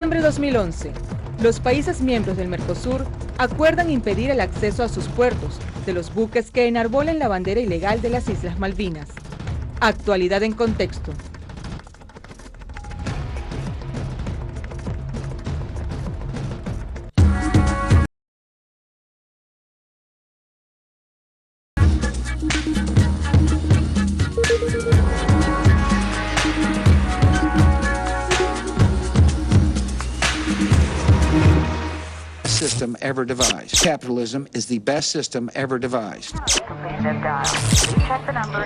En 2011, los países miembros del Mercosur acuerdan impedir el acceso a sus puertos de los buques que enarbolen la bandera ilegal de las Islas Malvinas. Actualidad en contexto. System ever devised. Capitalism is the best system ever devised.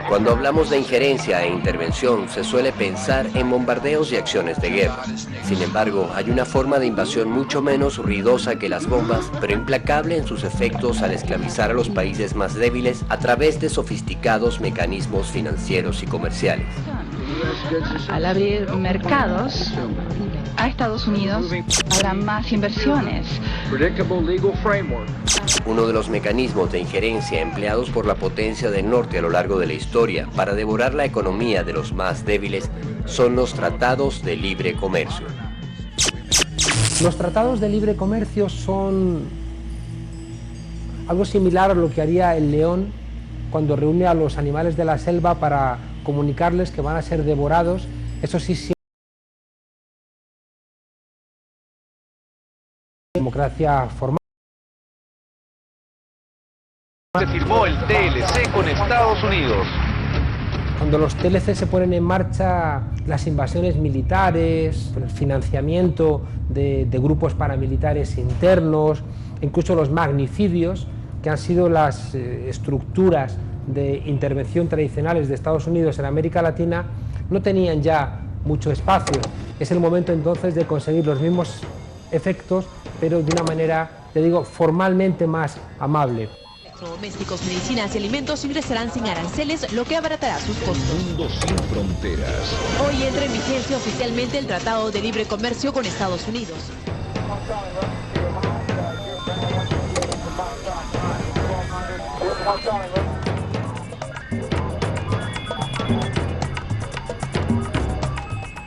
Cuando hablamos de injerencia e intervención, se suele pensar en bombardeos y acciones de guerra. Sin embargo, hay una forma de invasión mucho menos ruidosa que las bombas, pero implacable en sus efectos al esclavizar a los países más débiles a través de sofisticados mecanismos financieros y comerciales. Al abrir mercados a Estados Unidos, habrá más inversiones. Uno de los mecanismos de injerencia empleados por la potencia del norte a lo largo de la historia para devorar la economía de los más débiles son los tratados de libre comercio. Los tratados de libre comercio son algo similar a lo que haría el león cuando reúne a los animales de la selva para comunicarles que van a ser devorados. Eso sí, democracia formal. Se firmó el TLC con Estados Unidos. Cuando los TLC se ponen en marcha, las invasiones militares, el financiamiento de grupos paramilitares internos, incluso los magnicidios, que han sido las estructuras de intervención tradicionales de Estados Unidos en América Latina, no tenían ya mucho espacio. Es el momento entonces de conseguir los mismos efectos, pero de una manera, te digo, formalmente más amable. Electrodomésticos, medicinas y alimentos ingresarán sin aranceles, lo que abaratará sus costos. Mundo sin fronteras. Hoy entra en vigencia oficialmente el Tratado de Libre Comercio con Estados Unidos.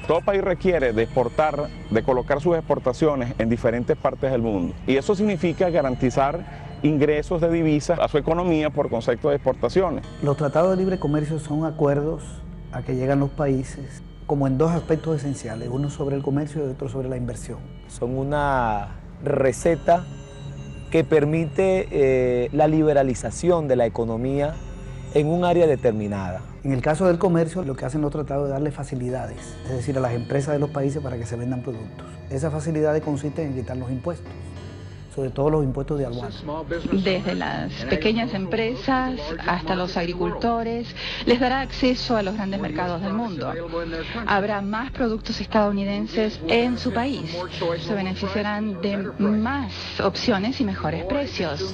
Todo país requiere de exportar, de colocar sus exportaciones en diferentes partes del mundo. Y eso significa garantizar ingresos de divisas a su economía por concepto de exportaciones. Los tratados de libre comercio son acuerdos a que llegan los países como en dos aspectos esenciales, uno sobre el comercio y otro sobre la inversión. Son una receta que permite la liberalización de la economía en un área determinada. En el caso del comercio, lo que hacen los tratados es darle facilidades, es decir, a las empresas de los países para que se vendan productos. Esas facilidades consisten en quitar los impuestos, sobre todo los impuestos de aduana. Desde las pequeñas empresas hasta los agricultores, les dará acceso a los grandes mercados del mundo. Habrá más productos estadounidenses en su país. Se beneficiarán de más opciones y mejores precios.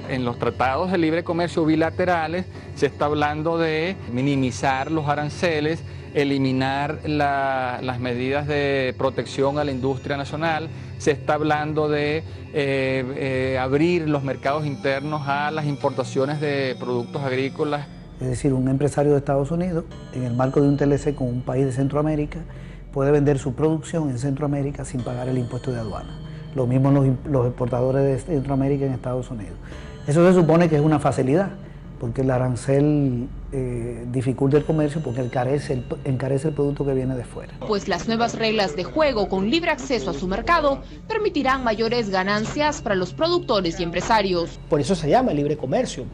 En los tratados de libre comercio bilaterales se está hablando de minimizar los aranceles, eliminar las medidas de protección a la industria nacional, se está hablando de abrir los mercados internos a las importaciones de productos agrícolas. Es decir, un empresario de Estados Unidos, en el marco de un TLC con un país de Centroamérica, puede vender su producción en Centroamérica sin pagar el impuesto de aduana. Lo mismo los exportadores de Centroamérica en Estados Unidos. Eso se supone que es una facilidad, porque el arancel dificulta el comercio porque encarece el producto que viene de fuera. Pues las nuevas reglas de juego con libre acceso a su mercado permitirán mayores ganancias para los productores y empresarios. Por eso se llama libre comercio,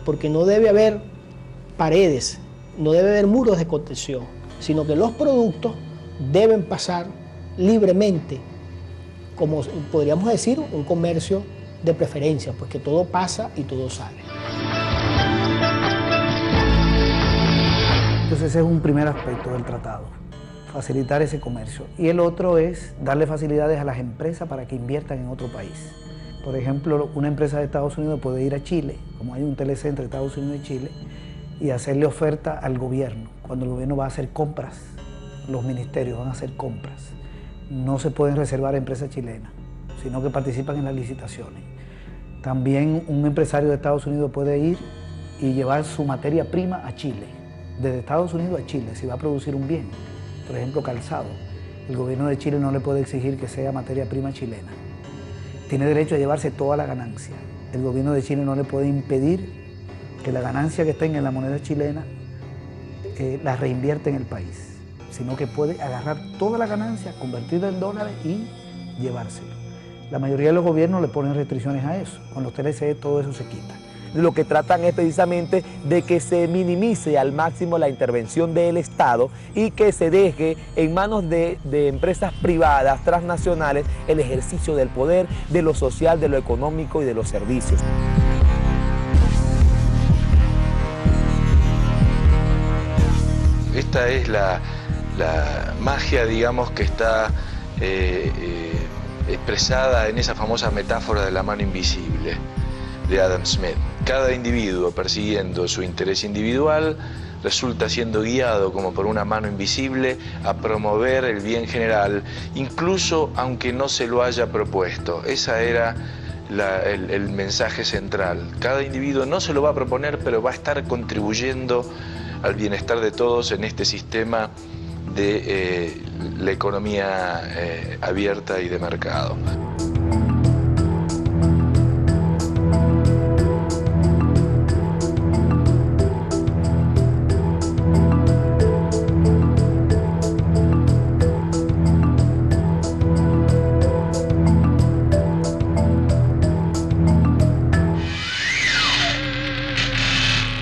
porque no debe haber paredes, no debe haber muros de contención, sino que los productos deben pasar libremente, como podríamos decir, un comercio de preferencia, pues que todo pasa y todo sale. Entonces ese es un primer aspecto del tratado, facilitar ese comercio. Y el otro es darle facilidades a las empresas para que inviertan en otro país. Por ejemplo, una empresa de Estados Unidos puede ir a Chile, como hay un TLC entre Estados Unidos y Chile, y hacerle oferta al gobierno. Cuando el gobierno va a hacer compras, los ministerios van a hacer compras. No se pueden reservar a empresas chilenas, sino que participan en las licitaciones. También un empresario de Estados Unidos puede ir y llevar su materia prima a Chile, desde Estados Unidos a Chile, si va a producir un bien, por ejemplo calzado. El gobierno de Chile no le puede exigir que sea materia prima chilena. Tiene derecho a llevarse toda la ganancia. El gobierno de Chile no le puede impedir que la ganancia que tenga en la moneda chilena la reinvierte en el país, sino que puede agarrar toda la ganancia, convertirla en dólares y llevárselo. La mayoría de los gobiernos le ponen restricciones a eso. Con los TLC todo eso se quita. Lo que tratan es precisamente de que se minimice al máximo la intervención del Estado y que se deje en manos de empresas privadas, transnacionales, el ejercicio del poder, de lo social, de lo económico y de los servicios. Esta es la magia, digamos, que está expresada en esa famosa metáfora de la mano invisible de Adam Smith. Cada individuo persiguiendo su interés individual resulta siendo guiado como por una mano invisible a promover el bien general, incluso aunque no se lo haya propuesto. Esa era el mensaje central. Cada individuo no se lo va a proponer, pero va a estar contribuyendo al bienestar de todos en este sistema de la economía abierta y de mercado.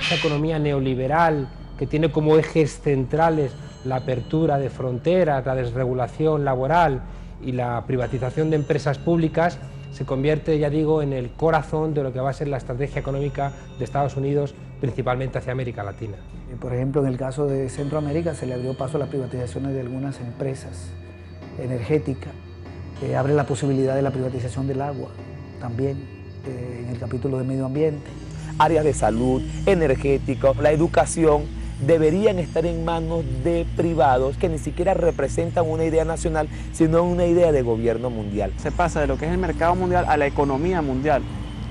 Esa economía neoliberal que tiene como ejes centrales la apertura de fronteras, la desregulación laboral y la privatización de empresas públicas, se convierte, ya digo, en el corazón de lo que va a ser la estrategia económica de Estados Unidos, principalmente hacia América Latina. Por ejemplo, en el caso de Centroamérica se le abrió paso a las privatizaciones de algunas empresas energéticas, abre la posibilidad de la privatización del agua también, en el capítulo de medio ambiente. Áreas de salud, energético, la educación, deberían estar en manos de privados que ni siquiera representan una idea nacional, sino una idea de gobierno mundial. Se pasa de lo que es el mercado mundial a la economía mundial.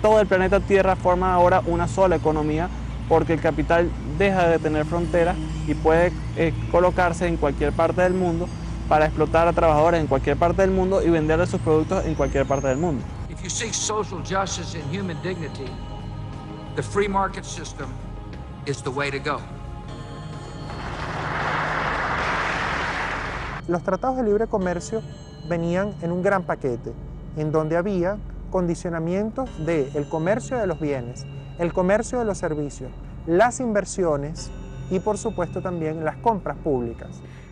Todo el planeta Tierra forma ahora una sola economía porque el capital deja de tener fronteras y puede colocarse en cualquier parte del mundo para explotar a trabajadores en cualquier parte del mundo y venderle sus productos en cualquier parte del mundo. If you seek social justice and human dignity, the free market system is the way to go. Los tratados de libre comercio venían en un gran paquete, en donde había condicionamientos del comercio de los bienes, el comercio de los servicios, las inversiones y, por supuesto, también las compras públicas.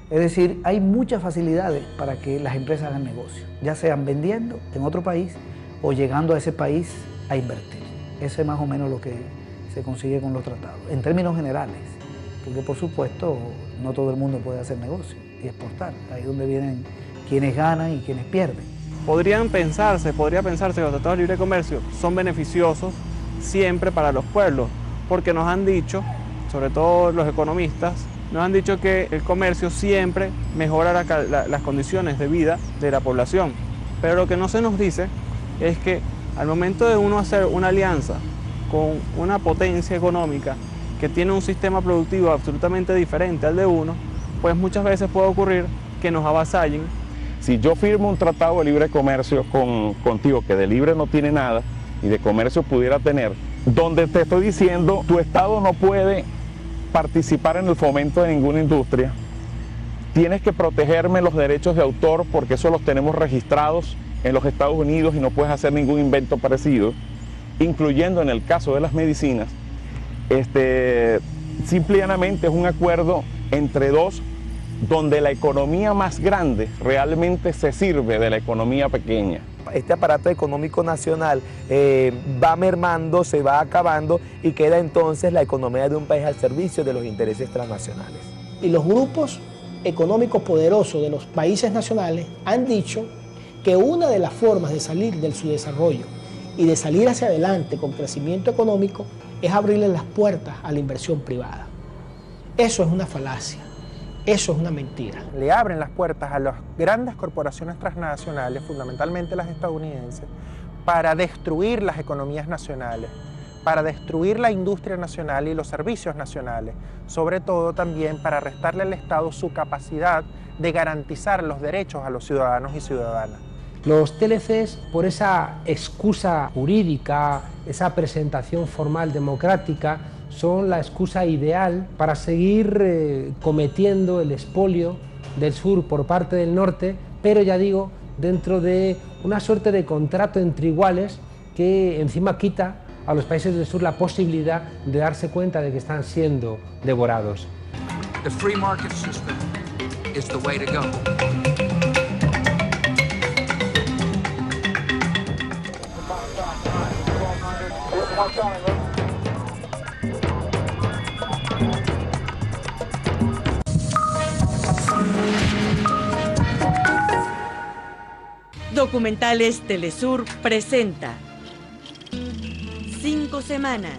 Es decir, hay muchas facilidades para que las empresas hagan negocio, ya sean vendiendo en otro país o llegando a ese país a invertir. Eso es más o menos lo que se consigue con los tratados, en términos generales, porque por supuesto no todo el mundo puede hacer negocio y exportar. Ahí es donde vienen quienes ganan y quienes pierden. Podría pensarse que los tratados de libre comercio son beneficiosos siempre para los pueblos, porque nos han dicho, sobre todo los economistas, nos han dicho que el comercio siempre mejora las condiciones de vida de la población. Pero lo que no se nos dice es que al momento de uno hacer una alianza con una potencia económica que tiene un sistema productivo absolutamente diferente al de uno, pues muchas veces puede ocurrir que nos avasallen. Si yo firmo un tratado de libre comercio contigo, que de libre no tiene nada y de comercio pudiera tener, donde te estoy diciendo, tu Estado no puede participar en el fomento de ninguna industria, tienes que protegerme los derechos de autor porque eso los tenemos registrados en los Estados Unidos y no puedes hacer ningún invento parecido, incluyendo en el caso de las medicinas, simplemente es un acuerdo entre dos donde la economía más grande realmente se sirve de la economía pequeña. Este aparato económico nacional va mermando, se va acabando y queda entonces la economía de un país al servicio de los intereses transnacionales. Y los grupos económicos poderosos de los países nacionales han dicho que una de las formas de salir de su desarrollo y de salir hacia adelante con crecimiento económico es abrirle las puertas a la inversión privada. Eso es una falacia. Eso es una mentira. Le abren las puertas a las grandes corporaciones transnacionales, fundamentalmente las estadounidenses, para destruir las economías nacionales, para destruir la industria nacional y los servicios nacionales, sobre todo también para restarle al Estado su capacidad de garantizar los derechos a los ciudadanos y ciudadanas. Los TLCs, por esa excusa jurídica, esa presentación formal democrática, son la excusa ideal para seguir cometiendo el expolio del sur por parte del norte, pero ya digo, dentro de una suerte de contrato entre iguales que encima quita a los países del sur la posibilidad de darse cuenta de que están siendo devorados. The free market system is the way to go. Documentales Telesur presenta 5 semanas.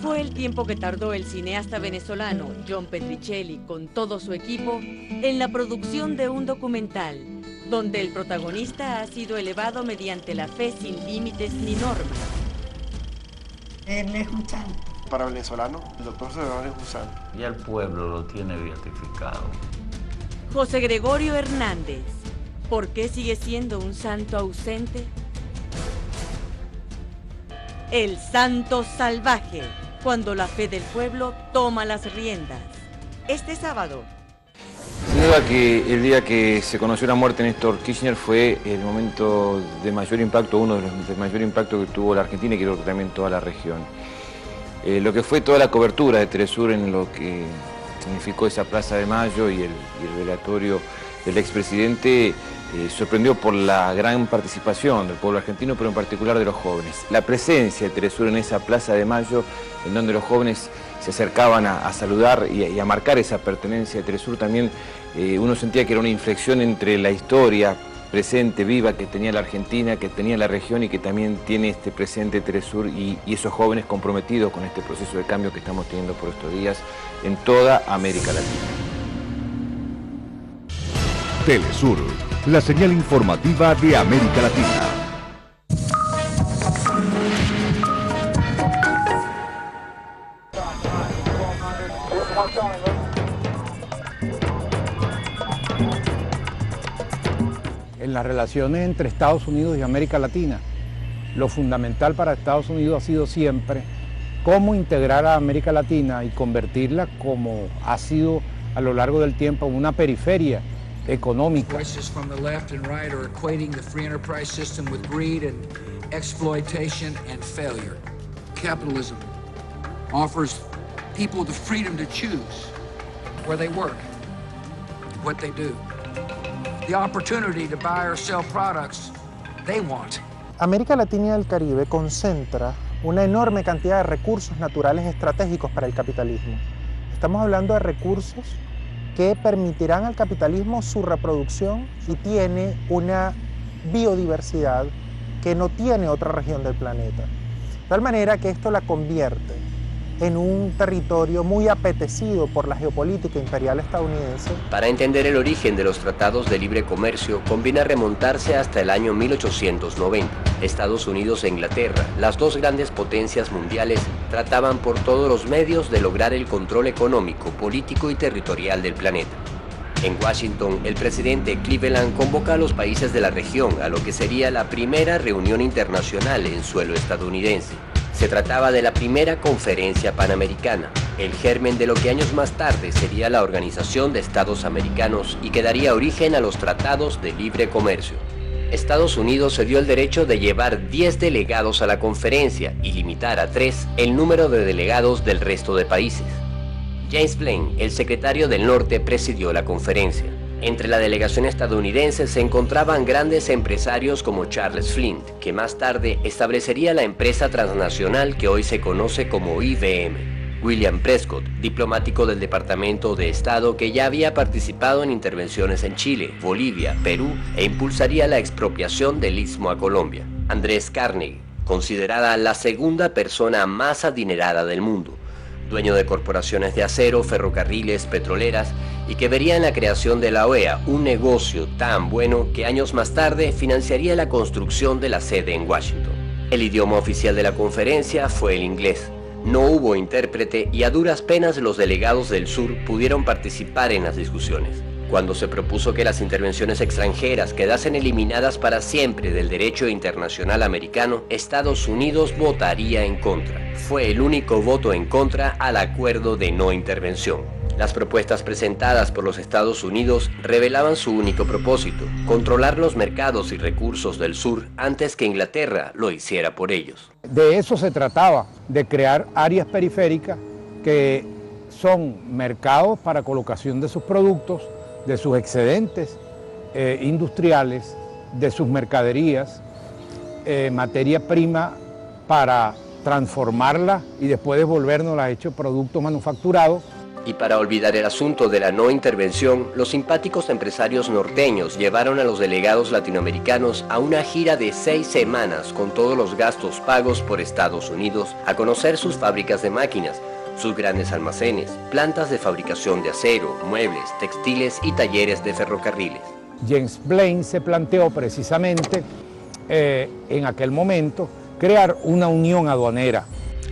Fue el tiempo que tardó el cineasta venezolano John Petricelli con todo su equipo en la producción de un documental, donde el protagonista ha sido elevado mediante la fe sin límites ni normas. Él es un santo. Para venezolanos, el doctor Cerón es un santo. Ya el pueblo lo tiene beatificado. José Gregorio Hernández. ¿Por qué sigue siendo un santo ausente? El santo salvaje, cuando la fe del pueblo toma las riendas. Este sábado. Sin duda que el día que se conoció la muerte de Néstor Kirchner fue el momento de mayor impacto, uno de los de mayor impacto que tuvo la Argentina y creo que también toda la región. Lo que fue toda la cobertura de Telesur en lo que significó esa Plaza de Mayo y el velatorio del expresidente sorprendió por la gran participación del pueblo argentino, pero en particular de los jóvenes. La presencia de Telesur en esa Plaza de Mayo, en donde los jóvenes se acercaban a saludar y a marcar esa pertenencia de Telesur, también uno sentía que era una inflexión entre la historia presente, viva, que tenía la Argentina, que tenía la región y que también tiene este presente Telesur y esos jóvenes comprometidos con este proceso de cambio que estamos teniendo por estos días en toda América Latina. Telesur, la señal informativa de América Latina. En las relaciones entre Estados Unidos y América Latina, lo fundamental para Estados Unidos ha sido siempre cómo integrar a América Latina y convertirla, como ha sido a lo largo del tiempo, en una periferia económica. Voices from the left and right are equating the free enterprise system with greed and exploitation and failure. Capitalism offers people the freedom to choose where they work, what they do, the opportunity to buy or sell products they want. América Latina y el Caribe concentra una enorme cantidad de recursos naturales estratégicos para el capitalismo. Estamos hablando de recursos que permitirán al capitalismo su reproducción y tiene una biodiversidad que no tiene otra región del planeta. De tal manera que esto la convierte en un territorio muy apetecido por la geopolítica imperial estadounidense. Para entender el origen de los tratados de libre comercio, conviene remontarse hasta el año 1890. Estados Unidos e Inglaterra, las dos grandes potencias mundiales, trataban por todos los medios de lograr el control económico, político y territorial del planeta. En Washington, el presidente Cleveland convoca a los países de la región a lo que sería la primera reunión internacional en suelo estadounidense. Se trataba de la primera conferencia panamericana, el germen de lo que años más tarde sería la Organización de Estados Americanos y que daría origen a los tratados de libre comercio. Estados Unidos se dio el derecho de llevar 10 delegados a la conferencia y limitar a 3 el número de delegados del resto de países. James Blaine, el secretario del Norte, presidió la conferencia. Entre la delegación estadounidense se encontraban grandes empresarios como Charles Flint, que más tarde establecería la empresa transnacional que hoy se conoce como IBM. William Prescott, diplomático del Departamento de Estado que ya había participado en intervenciones en Chile, Bolivia, Perú e impulsaría la expropiación del Istmo a Colombia. Andrés Carnegie, considerada la segunda persona más adinerada del mundo, dueño de corporaciones de acero, ferrocarriles, petroleras, y que vería en la creación de la OEA un negocio tan bueno que años más tarde financiaría la construcción de la sede en Washington. El idioma oficial de la conferencia fue el inglés. No hubo intérprete y a duras penas los delegados del sur pudieron participar en las discusiones. Cuando se propuso que las intervenciones extranjeras quedasen eliminadas para siempre del derecho internacional americano, Estados Unidos votaría en contra. Fue el único voto en contra al acuerdo de no intervención. Las propuestas presentadas por los Estados Unidos revelaban su único propósito: controlar los mercados y recursos del sur antes que Inglaterra lo hiciera por ellos. De eso se trataba, de crear áreas periféricas que son mercados para colocación de sus productos, de sus excedentes industriales, de sus mercaderías, materia prima para transformarla y después devolvernosla hecho producto manufacturado. Y para olvidar el asunto de la no intervención, los simpáticos empresarios norteños llevaron a los delegados latinoamericanos a una gira de 6 semanas con todos los gastos pagos por Estados Unidos a conocer sus fábricas de máquinas, sus grandes almacenes, plantas de fabricación de acero, muebles, textiles y talleres de ferrocarriles. James Blaine se planteó precisamente en aquel momento crear una unión aduanera.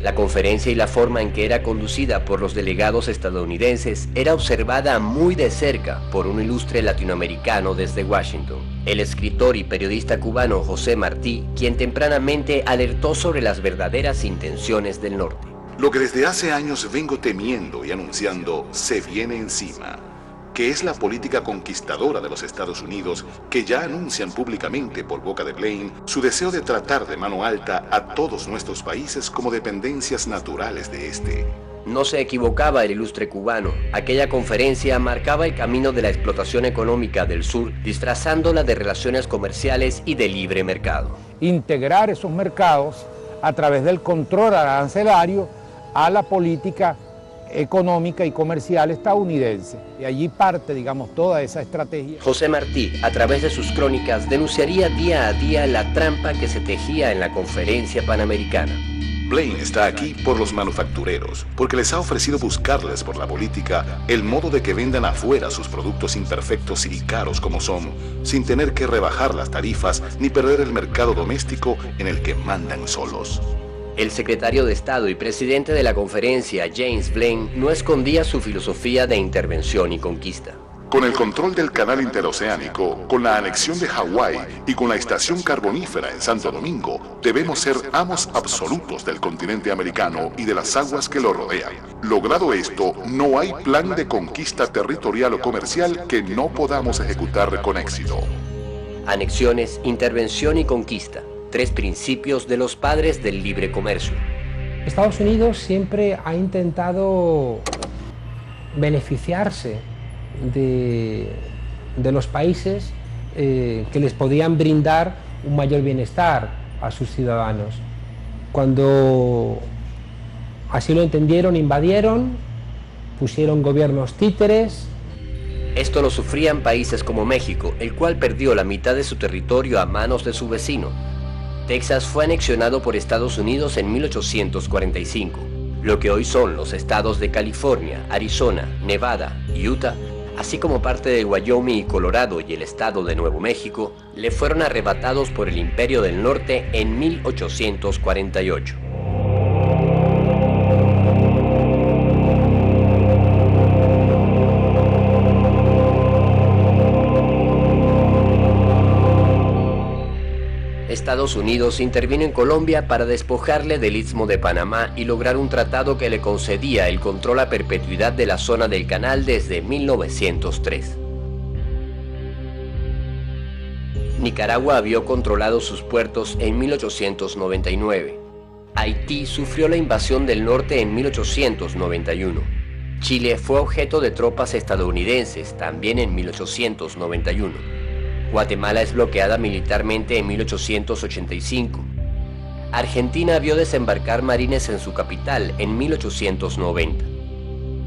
La conferencia y la forma en que era conducida por los delegados estadounidenses era observada muy de cerca por un ilustre latinoamericano desde Washington, el escritor y periodista cubano José Martí, quien tempranamente alertó sobre las verdaderas intenciones del norte. Lo que desde hace años vengo temiendo y anunciando se viene encima, que es la política conquistadora de los Estados Unidos, que ya anuncian públicamente por boca de Blaine su deseo de tratar de mano alta a todos nuestros países como dependencias naturales de este. No se equivocaba el ilustre cubano. Aquella conferencia marcaba el camino de la explotación económica del sur, disfrazándola de relaciones comerciales y de libre mercado. Integrar esos mercados a través del control arancelario a la política económica y comercial estadounidense. Y allí parte, digamos, toda esa estrategia. José Martí, a través de sus crónicas, denunciaría día a día la trampa que se tejía en la conferencia panamericana. Blaine está aquí por los manufactureros, porque les ha ofrecido buscarles por la política el modo de que vendan afuera sus productos imperfectos y caros como son, sin tener que rebajar las tarifas ni perder el mercado doméstico en el que mandan solos. El secretario de Estado y presidente de la conferencia, James Blaine, no escondía su filosofía de intervención y conquista. Con el control del canal interoceánico, con la anexión de Hawái y con la estación carbonífera en Santo Domingo, debemos ser amos absolutos del continente americano y de las aguas que lo rodean. Logrado esto, no hay plan de conquista territorial o comercial que no podamos ejecutar con éxito. Anexiones, intervención y conquista. 3 principios de los padres del libre comercio. Estados Unidos siempre ha intentado beneficiarse de los países que les podían brindar un mayor bienestar a sus ciudadanos. Cuando así lo entendieron, invadieron, pusieron gobiernos títeres. Esto lo sufrían países como México, el cual perdió la mitad de su territorio a manos de su vecino. Texas fue anexionado por Estados Unidos en 1845. Lo que hoy son los estados de California, Arizona, Nevada y Utah, así como parte de Wyoming y Colorado y el estado de Nuevo México, le fueron arrebatados por el Imperio del Norte en 1848. Estados Unidos intervino en Colombia para despojarle del Istmo de Panamá y lograr un tratado que le concedía el control a perpetuidad de la zona del canal desde 1903. Nicaragua había controlado sus puertos en 1899. Haití sufrió la invasión del norte en 1891. Chile fue objeto de tropas estadounidenses también en 1891. Guatemala es bloqueada militarmente en 1885. Argentina vio desembarcar marines en su capital en 1890.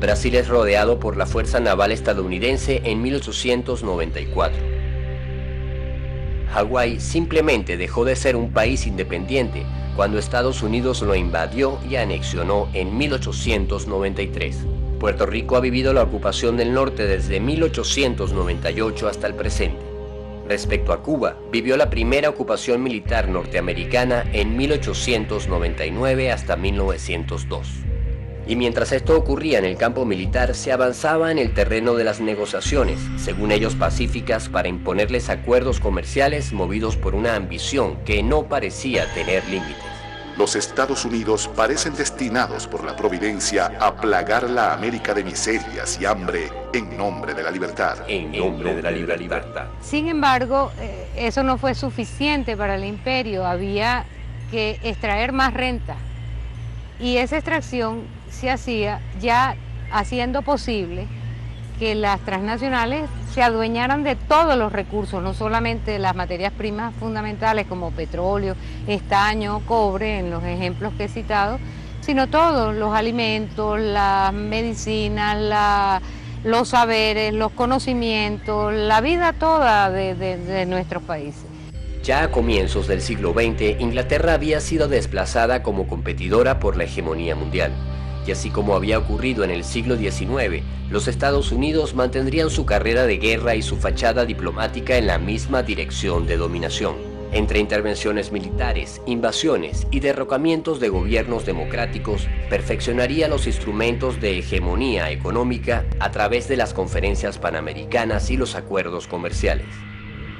Brasil es rodeado por la Fuerza Naval estadounidense en 1894. Hawái simplemente dejó de ser un país independiente cuando Estados Unidos lo invadió y anexionó en 1893. Puerto Rico ha vivido la ocupación del norte desde 1898 hasta el presente. Respecto a Cuba, vivió la primera ocupación militar norteamericana en 1899 hasta 1902. Y mientras esto ocurría en el campo militar, se avanzaba en el terreno de las negociaciones, según ellos pacíficas, para imponerles acuerdos comerciales movidos por una ambición que no parecía tener límites. Los Estados Unidos parecen destinados por la providencia a plagar la América de miserias y hambre en nombre de la libertad. En nombre de la libertad. Sin embargo, eso no fue suficiente para el imperio, había que extraer más renta. Y esa extracción se hacía ya haciendo posible que las transnacionales se adueñaran de todos los recursos, no solamente de las materias primas fundamentales como petróleo, estaño, cobre, en los ejemplos que he citado, sino todos los alimentos, las medicinas, los saberes, los conocimientos, la vida toda de nuestros países. Ya a comienzos del siglo XX, Inglaterra había sido desplazada como competidora por la hegemonía mundial. Y así como había ocurrido en el siglo XIX, los Estados Unidos mantendrían su carrera de guerra y su fachada diplomática en la misma dirección de dominación. Entre intervenciones militares, invasiones y derrocamientos de gobiernos democráticos, perfeccionaría los instrumentos de hegemonía económica a través de las conferencias panamericanas y los acuerdos comerciales.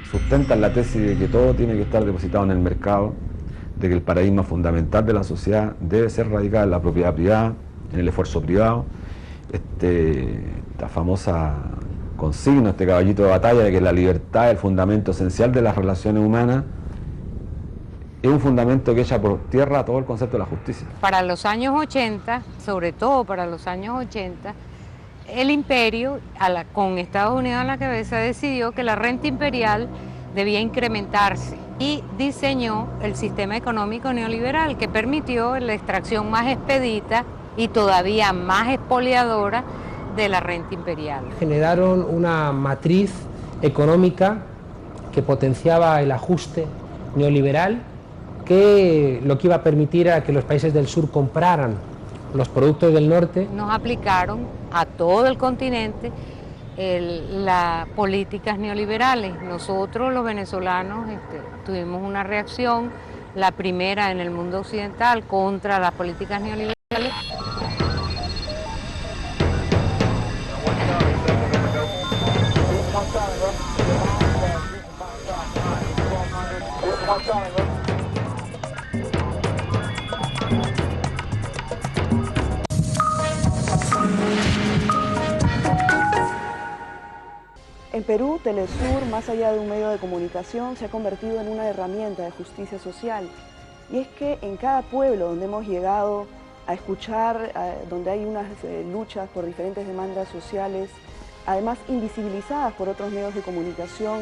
Sustentan la tesis de que todo tiene que estar depositado en el mercado, de que el paradigma fundamental de la sociedad debe ser radicado en la propiedad privada, en el esfuerzo privado. Esta famosa consigna, este caballito de batalla de que la libertad es el fundamento esencial de las relaciones humanas, es un fundamento que echa por tierra todo el concepto de la justicia. Para los años 80, sobre todo para los años 80, el imperio, con Estados Unidos a la cabeza, decidió que la renta imperial debía incrementarse y diseñó el sistema económico neoliberal que permitió la extracción más expedita y todavía más expoliadora de la renta imperial. Generaron una matriz económica que potenciaba el ajuste neoliberal, que lo que iba a permitir era que los países del sur compraran los productos del norte. Nos aplicaron a todo el continente las políticas neoliberales. Nosotros, los venezolanos, tuvimos una reacción, la primera en el mundo occidental, contra las políticas neoliberales. En Perú, Telesur, más allá de un medio de comunicación, se ha convertido en una herramienta de justicia social. Y es que en cada pueblo donde hemos llegado a escuchar, donde hay unas luchas por diferentes demandas sociales, además invisibilizadas por otros medios de comunicación,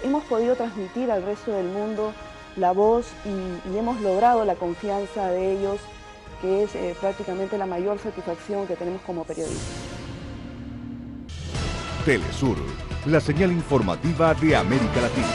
hemos podido transmitir al resto del mundo la voz y hemos logrado la confianza de ellos, que es prácticamente la mayor satisfacción que tenemos como periodistas. Telesur, la señal informativa de América Latina.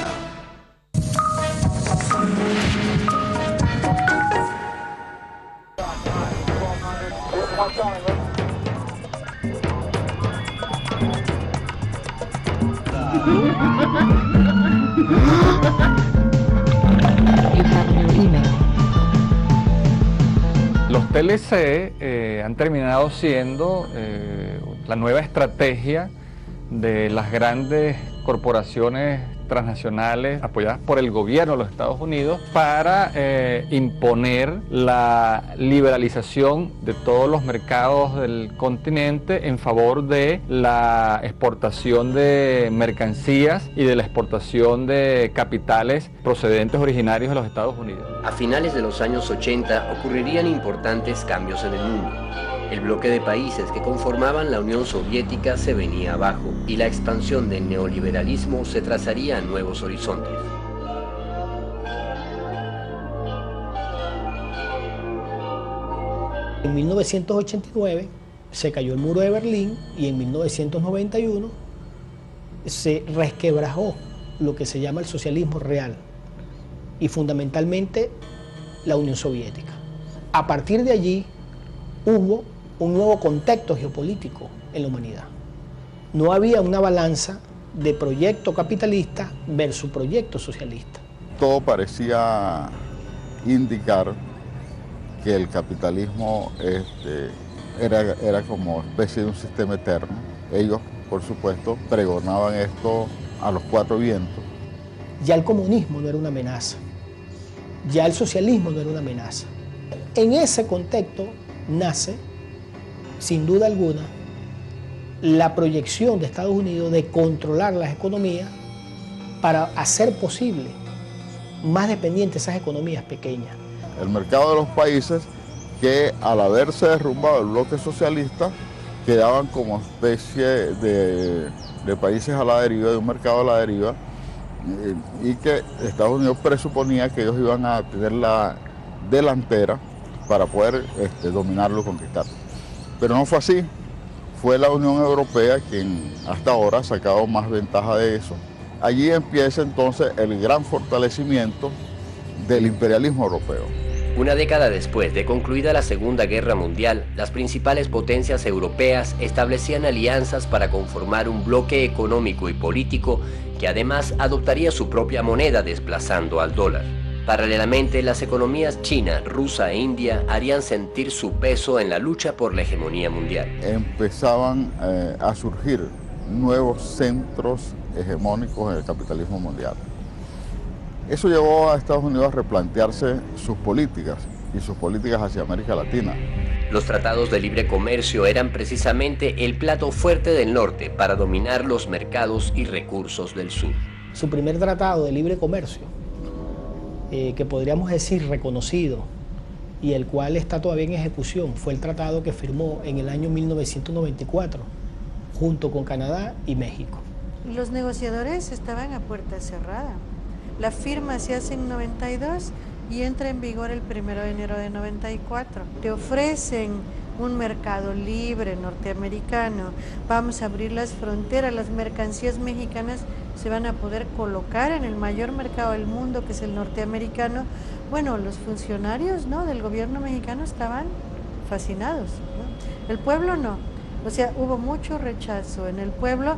Los TLC han terminado siendo la nueva estrategia de las grandes corporaciones transnacionales apoyadas por el gobierno de los Estados Unidos para imponer la liberalización de todos los mercados del continente en favor de la exportación de mercancías y de la exportación de capitales procedentes originarios de los Estados Unidos. A finales de los años 80 ocurrirían importantes cambios en el mundo. El bloque de países que conformaban la Unión Soviética se venía abajo y la expansión del neoliberalismo se trazaría a nuevos horizontes. En 1989 se cayó el muro de Berlín y en 1991 se resquebrajó lo que se llama el socialismo real y fundamentalmente la Unión Soviética. A partir de allí hubo un nuevo contexto geopolítico en la humanidad. No había una balanza de proyecto capitalista versus proyecto socialista. Todo parecía indicar que el capitalismo era como especie de un sistema eterno. Ellos, por supuesto, pregonaban esto a los cuatro vientos. Ya el comunismo no era una amenaza, ya el socialismo no era una amenaza. En ese contexto nace, sin duda alguna, la proyección de Estados Unidos de controlar las economías para hacer posible más dependientes esas economías pequeñas. El mercado de los países que, al haberse derrumbado el bloque socialista, quedaban como especie de países a la deriva, de un mercado a la deriva, y que Estados Unidos presuponía que ellos iban a tener la delantera para poder dominarlo y conquistarlo. Pero no fue así. Fue la Unión Europea quien hasta ahora ha sacado más ventaja de eso. Allí empieza entonces el gran fortalecimiento del imperialismo europeo. Una década después de concluida la Segunda Guerra Mundial, las principales potencias europeas establecían alianzas para conformar un bloque económico y político que además adoptaría su propia moneda desplazando al dólar. Paralelamente, las economías china, rusa e india harían sentir su peso en la lucha por la hegemonía mundial. Empezaban a surgir nuevos centros hegemónicos en el capitalismo mundial. Eso llevó a Estados Unidos a replantearse sus políticas y sus políticas hacia América Latina. Los tratados de libre comercio eran precisamente el plato fuerte del norte para dominar los mercados y recursos del sur. Su primer tratado de libre comercio, que podríamos decir reconocido y el cual está todavía en ejecución, fue el tratado que firmó en el año 1994 junto con Canadá y México. Los negociadores estaban a puerta cerrada. La firma se hace en 92 y entra en vigor el 1 de enero de 94. Te ofrecen un mercado libre norteamericano, vamos a abrir las fronteras, las mercancías mexicanas se van a poder colocar en el mayor mercado del mundo, que es el norteamericano. Bueno, los funcionarios, ¿no?, del gobierno mexicano estaban fascinados, ¿no? El pueblo no. O sea, hubo mucho rechazo en el pueblo,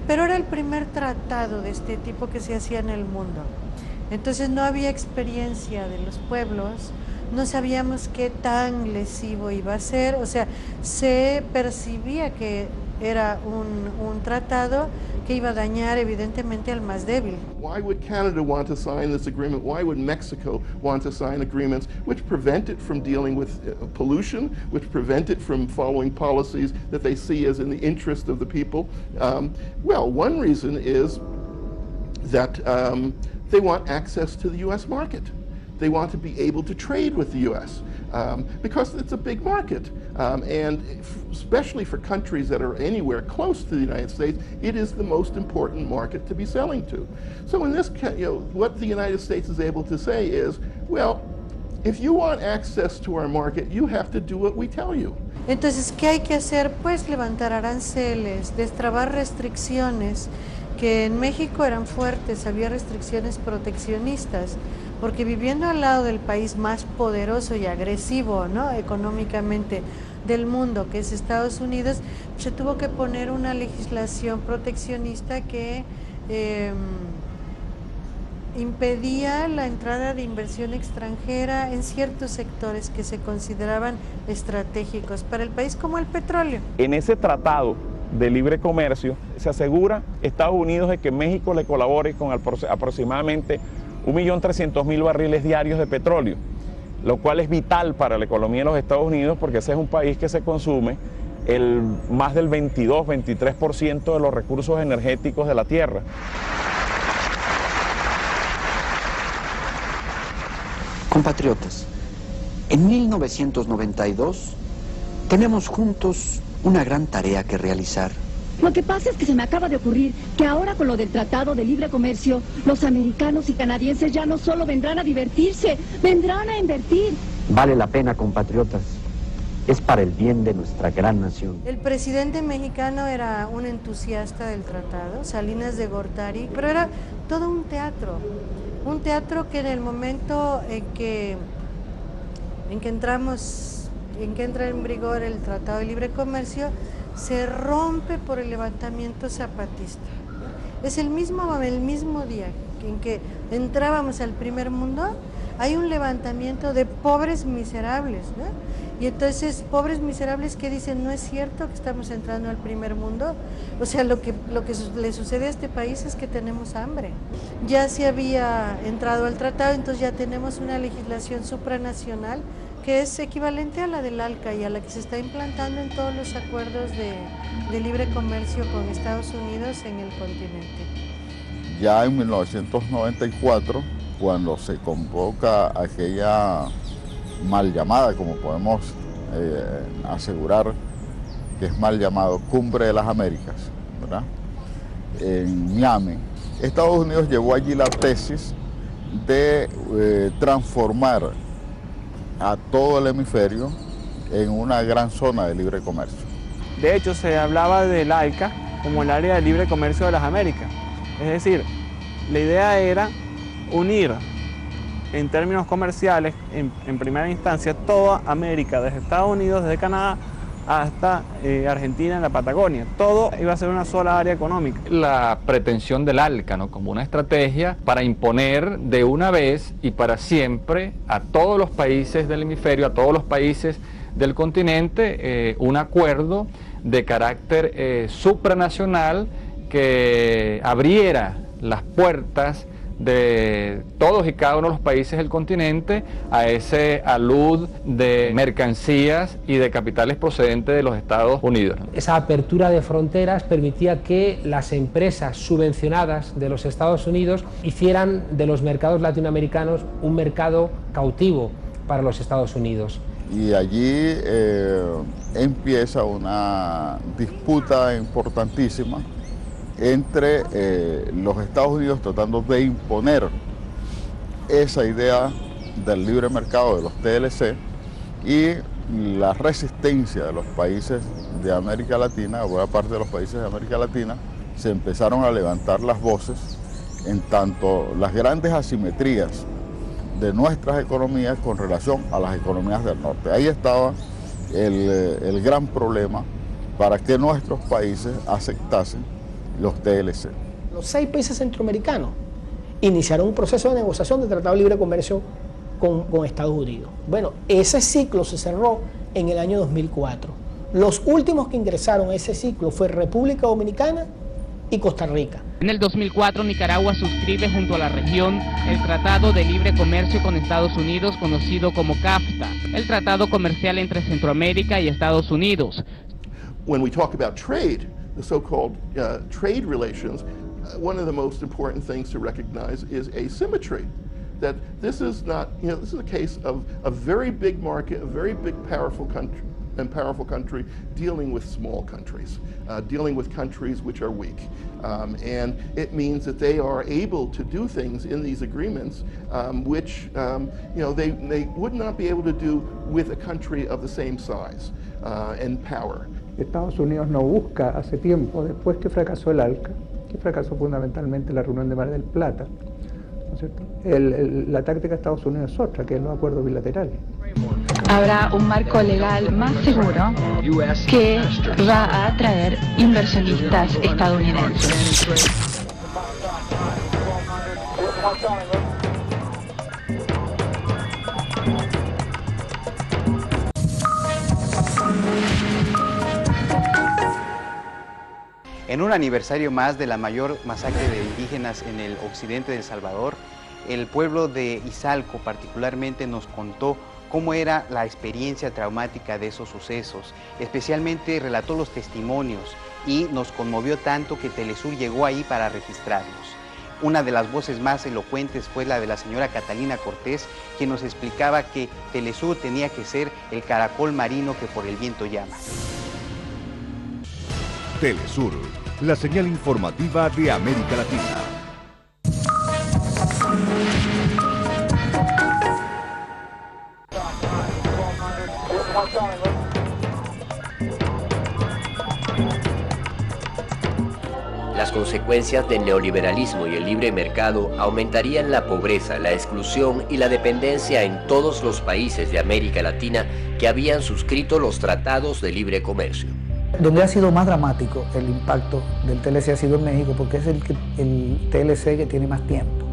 pero era el primer tratado de este tipo que se hacía en el mundo. Entonces no había experiencia de los pueblos, no sabíamos qué tan lesivo iba a ser, o sea, se percibía que era un tratado que iba a dañar evidentemente al más débil. Why would Canada want to sign this agreement? Why would Mexico want to sign agreements which prevent it from dealing with pollution, which prevent it from following policies that they see as in the interest of the people? Well, one reason is that they want access to the U.S. market. They want to be able to trade with the U.S. Because it's a big market. And especially for countries that are anywhere close to the United States, it is the most important market to be selling to. So in this, what the United States is able to say is, well, if you want access to our market, you have to do what we tell you. Entonces, ¿qué hay que hacer? Pues levantar aranceles, destrabar restricciones, que en México eran fuertes, había restricciones proteccionistas, porque viviendo al lado del país más poderoso y agresivo, ¿no?, económicamente del mundo, que es Estados Unidos, se tuvo que poner una legislación proteccionista que impedía la entrada de inversión extranjera en ciertos sectores que se consideraban estratégicos para el país, como el petróleo. En ese tratado de libre comercio se asegura Estados Unidos de que México le colabore con aproximadamente 1.300.000 barriles diarios de petróleo, lo cual es vital para la economía de los Estados Unidos, porque ese es un país que se consume más del 22-23% de los recursos energéticos de la tierra. Compatriotas, en 1992 tenemos juntos una gran tarea que realizar. Lo que pasa es que se me acaba de ocurrir que ahora con lo del Tratado de Libre Comercio, los americanos y canadienses ya no solo vendrán a divertirse, vendrán a invertir. Vale la pena, compatriotas. Es para el bien de nuestra gran nación. El presidente mexicano era un entusiasta del tratado, Salinas de Gortari, pero era todo un teatro que en el momento en que entra en vigor el Tratado de Libre Comercio, se rompe por el levantamiento zapatista. es el mismo día en que entrábamos al primer mundo, hay un levantamiento de pobres miserables, ¿no? Y entonces, pobres miserables que dicen, no es cierto que estamos entrando al primer mundo, o sea, lo que le sucede a este país es que tenemos hambre. Ya se había entrado al tratado, entonces ya tenemos una legislación supranacional que es equivalente a la del ALCA y a la que se está implantando en todos los acuerdos de libre comercio con Estados Unidos en el continente. Ya en 1994, cuando se convoca aquella mal llamada, como podemos asegurar que es mal llamado, Cumbre de las Américas, ¿verdad? En Miami, Estados Unidos llevó allí la tesis de transformar a todo el hemisferio en una gran zona de libre comercio. De hecho, se hablaba del ALCA como el área de libre comercio de las Américas. Es decir, la idea era unir en términos comerciales, en primera instancia, toda América, desde Estados Unidos, desde Canadá hasta Argentina en la Patagonia. Todo iba a ser una sola área económica. La pretensión del ALCA, ¿no?, como una estrategia para imponer de una vez y para siempre a todos los países del hemisferio, a todos los países del continente, un acuerdo de carácter supranacional que abriera las puertas de todos y cada uno de los países del continente a ese alud de mercancías y de capitales procedentes de los Estados Unidos. Esa apertura de fronteras permitía que las empresas subvencionadas de los Estados Unidos hicieran de los mercados latinoamericanos un mercado cautivo para los Estados Unidos. Y allí empieza una disputa importantísima entre los Estados Unidos tratando de imponer esa idea del libre mercado de los TLC y la resistencia de los países de América Latina, buena parte de los países de América Latina, se empezaron a levantar las voces en tanto las grandes asimetrías de nuestras economías con relación a las economías del norte. Ahí estaba el gran problema para que nuestros países aceptasen los TLC. Los 6 países centroamericanos iniciaron un proceso de negociación de tratado de libre comercio con Estados Unidos. Bueno, ese ciclo se cerró en el año 2004. Los últimos que ingresaron a ese ciclo fue República Dominicana y Costa Rica. En el 2004, Nicaragua suscribe junto a la región el Tratado de Libre Comercio con Estados Unidos, conocido como CAFTA, el tratado comercial entre Centroamérica y Estados Unidos. When we talk about trade, the so-called trade relations, one of the most important things to recognize is asymmetry. That this is not, this is a case of a very big market, a very big powerful country dealing with small countries, dealing with countries which are weak. And it means that they are able to do things in these agreements which they would not be able to do with a country of the same size and power. Estados Unidos no busca hace tiempo, después que fracasó el ALCA, que fracasó fundamentalmente la reunión de Mar del Plata, ¿no es cierto? La táctica de Estados Unidos es otra, que es los acuerdos bilaterales. Habrá un marco legal más seguro que va a atraer inversionistas estadounidenses. En un aniversario más de la mayor masacre de indígenas en el occidente de El Salvador, el pueblo de Izalco particularmente nos contó cómo era la experiencia traumática de esos sucesos. Especialmente relató los testimonios y nos conmovió tanto que Telesur llegó ahí para registrarlos. Una de las voces más elocuentes fue la de la señora Catalina Cortés, quien nos explicaba que Telesur tenía que ser el caracol marino que por el viento llama. Telesur, la señal informativa de América Latina. Las consecuencias del neoliberalismo y el libre mercado aumentarían la pobreza, la exclusión y la dependencia en todos los países de América Latina que habían suscrito los tratados de libre comercio. Donde ha sido más dramático el impacto del TLC ha sido en México, porque es el TLC que tiene más tiempo.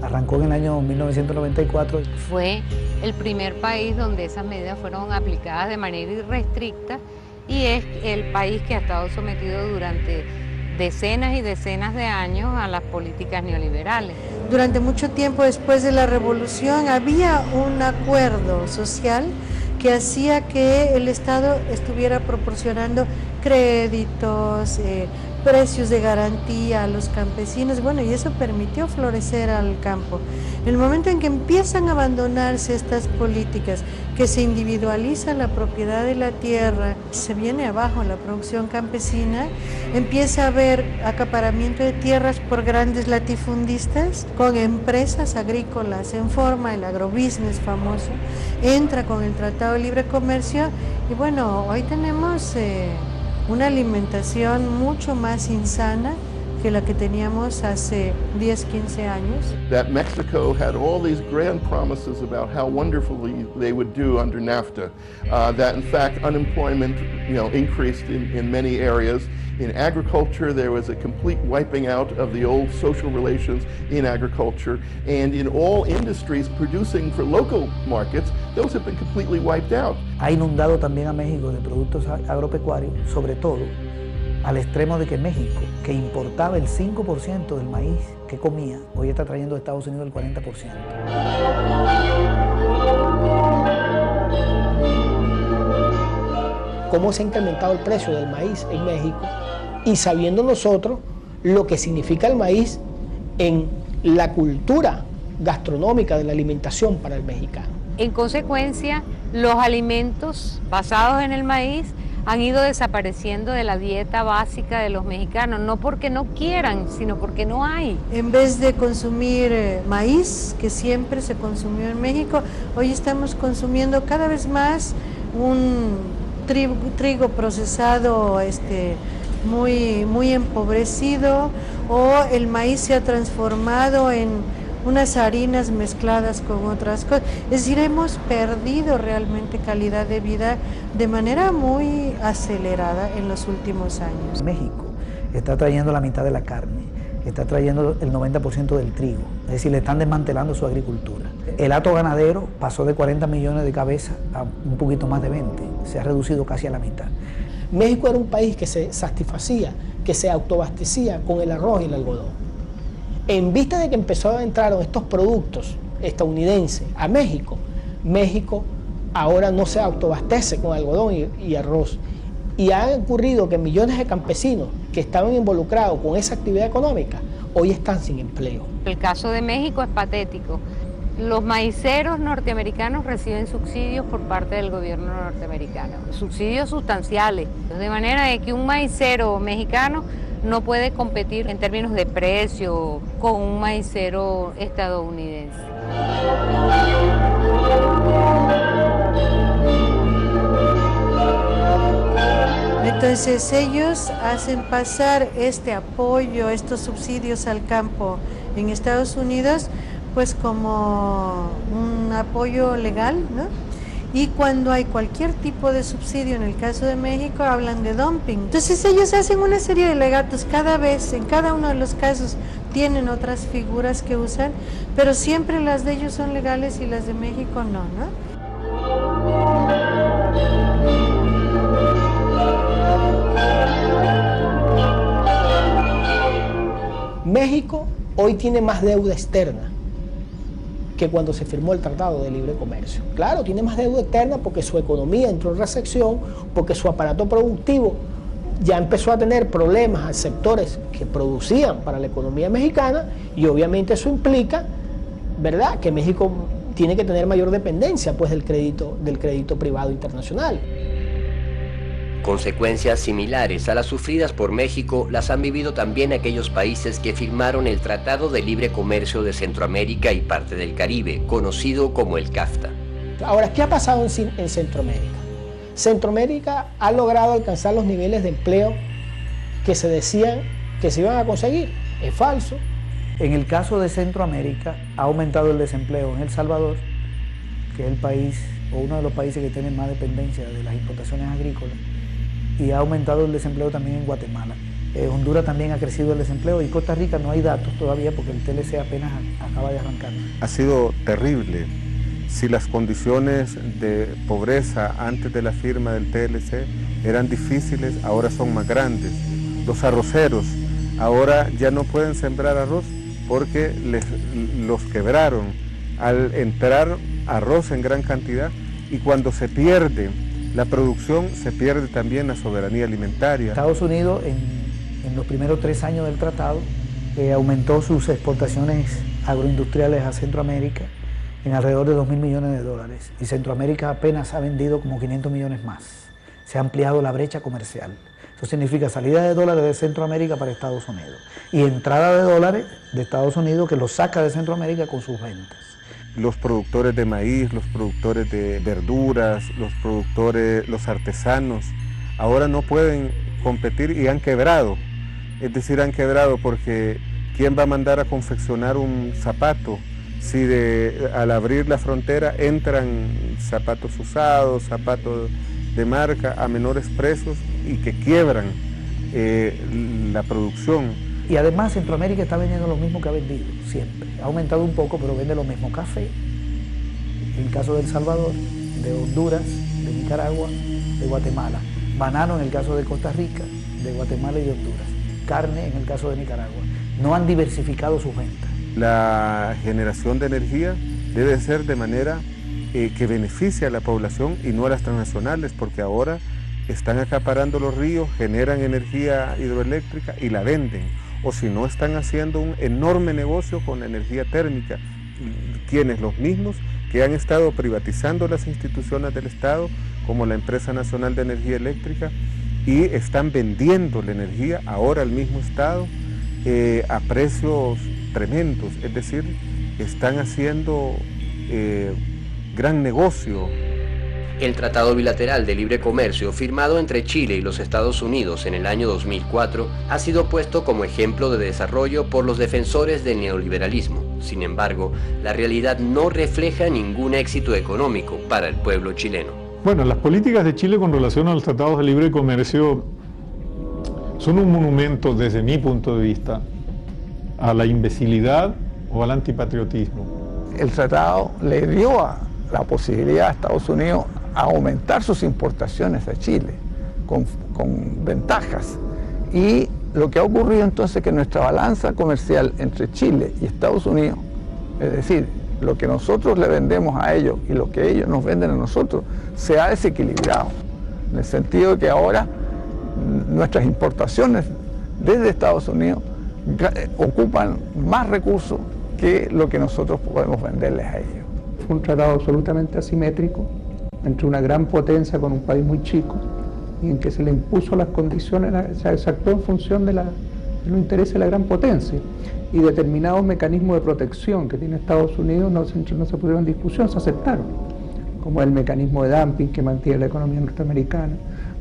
Arrancó en el año 1994. Fue el primer país donde esas medidas fueron aplicadas de manera irrestricta y es el país que ha estado sometido durante decenas y decenas de años a las políticas neoliberales. Durante mucho tiempo después de la revolución había un acuerdo social que hacía que el Estado estuviera proporcionando créditos, precios de garantía a los campesinos, bueno, y eso permitió florecer al campo. En el momento en que empiezan a abandonarse estas políticas, que se individualiza la propiedad de la tierra, se viene abajo la producción campesina, empieza a haber acaparamiento de tierras por grandes latifundistas, con empresas agrícolas en forma, el agrobusiness famoso, entra con el Tratado de Libre Comercio y bueno, hoy tenemos una alimentación mucho más insana que la que teníamos hace 10, 15 años. That Mexico had all these grand promises about how wonderfully they would do under NAFTA, that in fact unemployment, increased in many areas. In agriculture, there was a complete wiping out of the old social relations in agriculture, and in all industries producing for local markets, those have been completely wiped out. Ha inundado también a México de productos agropecuarios, sobre todo al extremo de que México, que importaba el 5% del maíz que comía, hoy está trayendo de Estados Unidos el 40%. Cómo se ha incrementado el precio del maíz en México y sabiendo nosotros lo que significa el maíz en la cultura gastronómica de la alimentación para el mexicano. En consecuencia, los alimentos basados en el maíz han ido desapareciendo de la dieta básica de los mexicanos, no porque no quieran, sino porque no hay. En vez de consumir maíz, que siempre se consumió en México, hoy estamos consumiendo cada vez más un trigo procesado muy empobrecido, o el maíz se ha transformado en unas harinas mezcladas con otras cosas. Es decir, hemos perdido realmente calidad de vida de manera muy acelerada en los últimos años. México está trayendo la mitad de la carne, está trayendo el 90% del trigo, es decir, le están desmantelando su agricultura. El hato ganadero pasó de 40 millones de cabezas a un poquito más de 20, se ha reducido casi a la mitad. México era un país que se satisfacía, que se autoabastecía con el arroz y el algodón. En vista de que empezaron a entrar estos productos estadounidenses a México, México ahora no se autoabastece con algodón y arroz. Y ha ocurrido que millones de campesinos que estaban involucrados con esa actividad económica hoy están sin empleo. El caso de México es patético. Los maiceros norteamericanos reciben subsidios por parte del gobierno norteamericano, subsidios sustanciales, de manera de que un maicero mexicano no puede competir en términos de precio con un maicero estadounidense. Entonces ellos hacen pasar este apoyo, estos subsidios al campo en Estados Unidos, pues como un apoyo legal, ¿no? Y cuando hay cualquier tipo de subsidio, en el caso de México, hablan de dumping. Entonces ellos hacen una serie de alegatos cada vez, en cada uno de los casos tienen otras figuras que usan, pero siempre las de ellos son legales y las de México no, ¿no? México hoy tiene más deuda externa que cuando se firmó el Tratado de Libre Comercio. Claro, tiene más deuda externa porque su economía entró en recesión, porque su aparato productivo ya empezó a tener problemas a sectores que producían para la economía mexicana y obviamente eso implica, ¿verdad?, que México tiene que tener mayor dependencia pues del crédito privado internacional. Consecuencias similares a las sufridas por México las han vivido también aquellos países que firmaron el Tratado de Libre Comercio de Centroamérica y parte del Caribe, conocido como el CAFTA. Ahora, ¿qué ha pasado en Centroamérica? Centroamérica ha logrado alcanzar los niveles de empleo que se decían que se iban a conseguir. Es falso. En el caso de Centroamérica ha aumentado el desempleo en El Salvador, que es el país o uno de los países que tiene más dependencia de las importaciones agrícolas, y ha aumentado el desempleo también en Guatemala. Honduras también ha crecido el desempleo y Costa Rica no hay datos todavía porque el TLC apenas acaba de arrancar. Ha sido terrible. Si las condiciones de pobreza antes de la firma del TLC eran difíciles, ahora son más grandes. Los arroceros ahora ya no pueden sembrar arroz porque los quebraron al entrar arroz en gran cantidad, y cuando se pierde la producción se pierde también la soberanía alimentaria. Estados Unidos en los primeros 3 años del tratado aumentó sus exportaciones agroindustriales a Centroamérica en alrededor de 2.000 millones de dólares y Centroamérica apenas ha vendido como 500 millones más. Se ha ampliado la brecha comercial. Eso significa salida de dólares de Centroamérica para Estados Unidos y entrada de dólares de Estados Unidos que los saca de Centroamérica con sus ventas. Los productores de maíz, los productores de verduras, los artesanos, ahora no pueden competir y han quebrado. Es decir, han quebrado porque ¿quién va a mandar a confeccionar un zapato si al abrir la frontera entran zapatos usados, zapatos de marca a menores precios y que quiebran la producción? Y además Centroamérica está vendiendo lo mismo que ha vendido siempre. Ha aumentado un poco, pero vende lo mismo. Café, en el caso de El Salvador, de Honduras, de Nicaragua, de Guatemala. Banano en el caso de Costa Rica, de Guatemala y de Honduras. Carne en el caso de Nicaragua. No han diversificado sus ventas. La generación de energía debe ser de manera que beneficie a la población y no a las transnacionales, porque ahora están acaparando los ríos, generan energía hidroeléctrica y la venden. O si no, están haciendo un enorme negocio con la energía térmica. Quienes los mismos que han estado privatizando las instituciones del Estado, como la Empresa Nacional de Energía Eléctrica, y están vendiendo la energía ahora al mismo Estado a precios tremendos. Es decir, están haciendo gran negocio. El Tratado Bilateral de Libre Comercio firmado entre Chile y los Estados Unidos en el año 2004 ha sido puesto como ejemplo de desarrollo por los defensores del neoliberalismo. Sin embargo, la realidad no refleja ningún éxito económico para el pueblo chileno. Bueno, las políticas de Chile con relación a los tratados de libre comercio son un monumento, desde mi punto de vista, a la imbecilidad o al antipatriotismo. El tratado le dio la posibilidad a Estados Unidos a aumentar sus importaciones a Chile con ventajas, y lo que ha ocurrido entonces es que nuestra balanza comercial entre Chile y Estados Unidos, es decir, lo que nosotros le vendemos a ellos y lo que ellos nos venden a nosotros, se ha desequilibrado, en el sentido de que ahora nuestras importaciones desde Estados Unidos ocupan más recursos que lo que nosotros podemos venderles a ellos. Fue un tratado absolutamente asimétrico entre una gran potencia con un país muy chico, y en que se le impuso las condiciones, se actuó en función de los intereses de la gran potencia, y determinados mecanismos de protección que tiene Estados Unidos no se pusieron en discusión, se aceptaron, como el mecanismo de dumping que mantiene la economía norteamericana,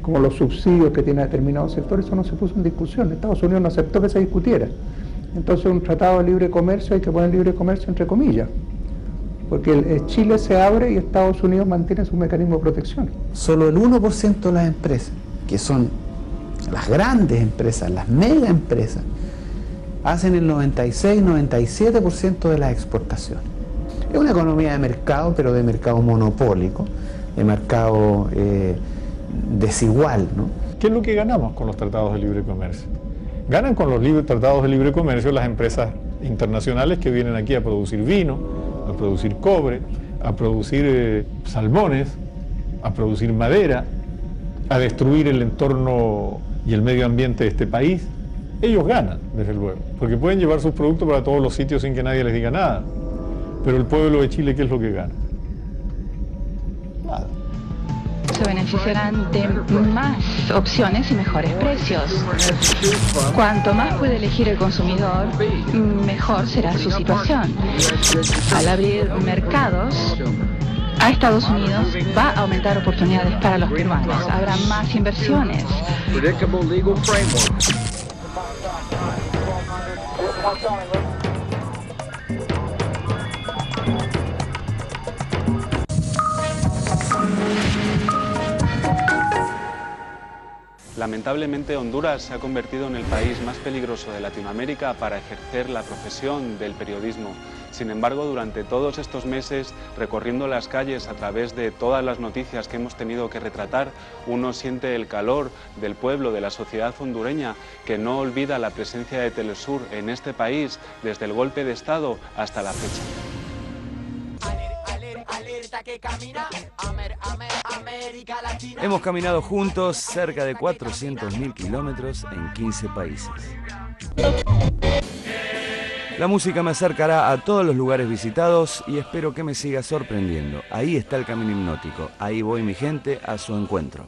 como los subsidios que tiene determinados sectores. Eso no se puso en discusión. Estados Unidos no aceptó que se discutiera. Entonces, un tratado de libre comercio hay que poner libre comercio entre comillas, porque Chile se abre y Estados Unidos mantiene su mecanismo de protección. Solo el 1% de las empresas, que son las grandes empresas, las mega empresas, hacen el 96-97% de las exportaciones. Es una economía de mercado, pero de mercado monopólico, de mercado desigual, ¿no? ¿Qué es lo que ganamos con los tratados de libre comercio? Ganan con los tratados de libre comercio las empresas internacionales que vienen aquí a producir vino, a producir cobre, a producir salmones, a producir madera, a destruir el entorno y el medio ambiente de este país. Ellos ganan, desde luego, porque pueden llevar sus productos para todos los sitios sin que nadie les diga nada. Pero el pueblo de Chile, ¿qué es lo que gana? Nada. Se beneficiarán de más opciones y mejores precios. Cuanto más puede elegir el consumidor, mejor será su situación. Al abrir mercados a Estados Unidos, va a aumentar oportunidades para los peruanos. Habrá más inversiones. Lamentablemente, Honduras se ha convertido en el país más peligroso de Latinoamérica para ejercer la profesión del periodismo. Sin embargo, durante todos estos meses, recorriendo las calles a través de todas las noticias que hemos tenido que retratar, uno siente el calor del pueblo, de la sociedad hondureña, que no olvida la presencia de Telesur en este país desde el golpe de Estado hasta la fecha. Hemos caminado juntos cerca de 400.000 kilómetros en 15 países. La música me acercará a todos los lugares visitados y espero que me siga sorprendiendo. Ahí está el camino hipnótico. Ahí voy, mi gente, a su encuentro.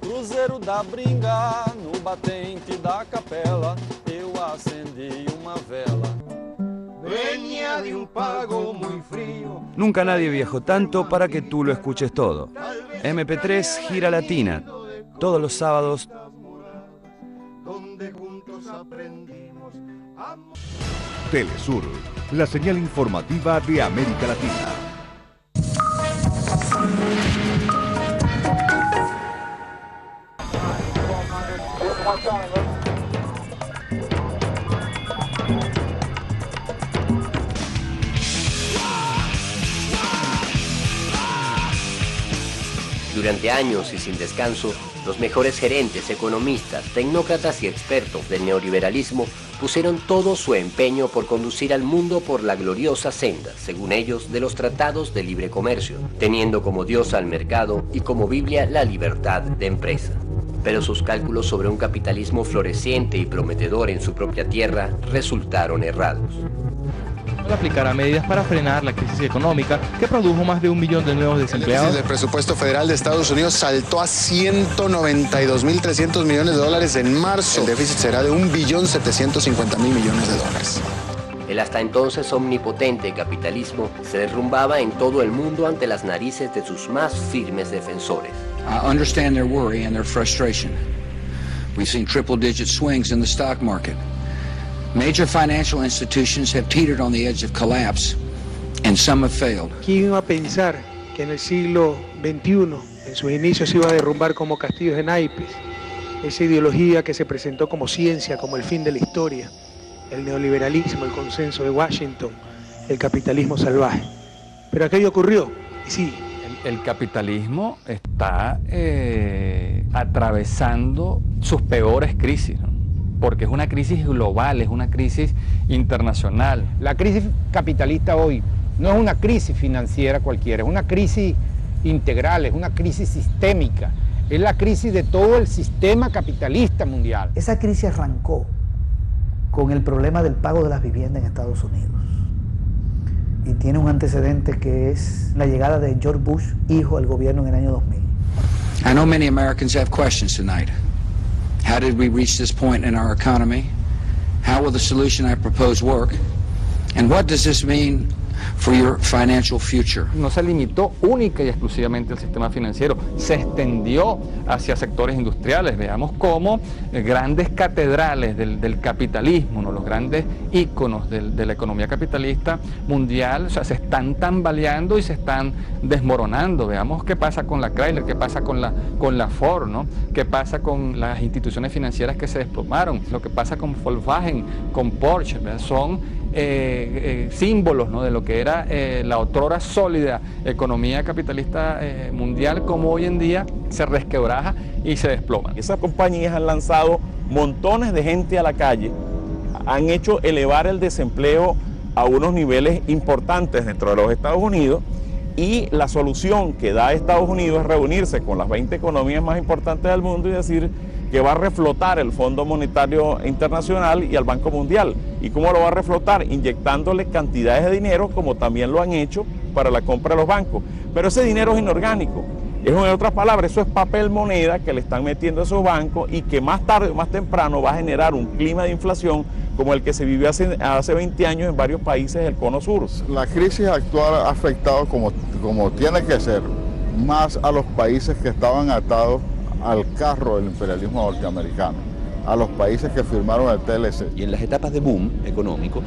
Cruzeiro da Bringa, no batente da capela, eu acendi uma vela. Venía de un pago muy frío. Nunca nadie viajó tanto para que tú lo escuches todo. MP3 Gira Latina, todos los sábados. Telesur, la señal informativa de América Latina. Durante años y sin descanso, los mejores gerentes, economistas, tecnócratas y expertos del neoliberalismo pusieron todo su empeño por conducir al mundo por la gloriosa senda, según ellos, de los tratados de libre comercio, teniendo como diosa al mercado y como Biblia la libertad de empresa. Pero sus cálculos sobre un capitalismo floreciente y prometedor en su propia tierra resultaron errados. Aplicará medidas para frenar la crisis económica que produjo más de 1 millón de nuevos desempleados. El déficit del presupuesto federal de Estados Unidos saltó a 192.300 millones de dólares en marzo. El déficit será de 1.750.000 millones de dólares. El hasta entonces omnipotente capitalismo se derrumbaba en todo el mundo ante las narices de sus más firmes defensores. I understand their worry and their frustration. We've seen triple-digit swings in the stock market. Major financial institutions have teetered on the edge of collapse, and some have failed. ¿Quién iba a pensar que en el siglo XXI, en sus inicios, se iba a derrumbar como castillos de naipes esa ideología que se presentó como ciencia, como el fin de la historia, el neoliberalismo, el consenso de Washington, el capitalismo salvaje? Pero aquello ocurrió, y sí. El capitalismo está atravesando sus peores crisis, ¿no? Porque es una crisis global, es una crisis internacional. La crisis capitalista hoy no es una crisis financiera cualquiera, es una crisis integral, es una crisis sistémica, es la crisis de todo el sistema capitalista mundial. Esa crisis arrancó con el problema del pago de las viviendas en Estados Unidos y tiene un antecedente que es la llegada de George Bush, hijo, al gobierno en el año 2000. I know many Americans have questions tonight. How did we reach this point in our economy? How will the solution I propose work? And what does this mean for your financial future? No se limitó única y exclusivamente al sistema financiero, se extendió hacia sectores industriales. Veamos cómo grandes catedrales del capitalismo, ¿no? Los grandes íconos de la economía capitalista mundial, o sea, se están tambaleando y se están desmoronando. Veamos qué pasa con la Chrysler, qué pasa con la Ford, ¿no? Qué pasa con las instituciones financieras que se desplomaron, lo que pasa con Volkswagen, con Porsche, ¿verdad? Son símbolos, ¿no? De lo que era la otrora sólida economía capitalista mundial, como hoy en día se resquebraja y se desploma. Esas compañías han lanzado montones de gente a la calle, han hecho elevar el desempleo a unos niveles importantes dentro de los Estados Unidos, y la solución que da Estados Unidos es reunirse con las 20 economías más importantes del mundo y decir que va a reflotar el Fondo Monetario Internacional y al Banco Mundial. ¿Y cómo lo va a reflotar? Inyectándole cantidades de dinero, como también lo han hecho para la compra de los bancos. Pero ese dinero es inorgánico. En otras palabras, eso es papel moneda que le están metiendo a esos bancos y que más tarde o más temprano va a generar un clima de inflación como el que se vivió hace 20 años en varios países del Cono Sur. La crisis actual ha afectado, como tiene que ser, más a los países que estaban atados al carro del imperialismo norteamericano, a los países que firmaron el TLC. Y en las etapas de boom económico,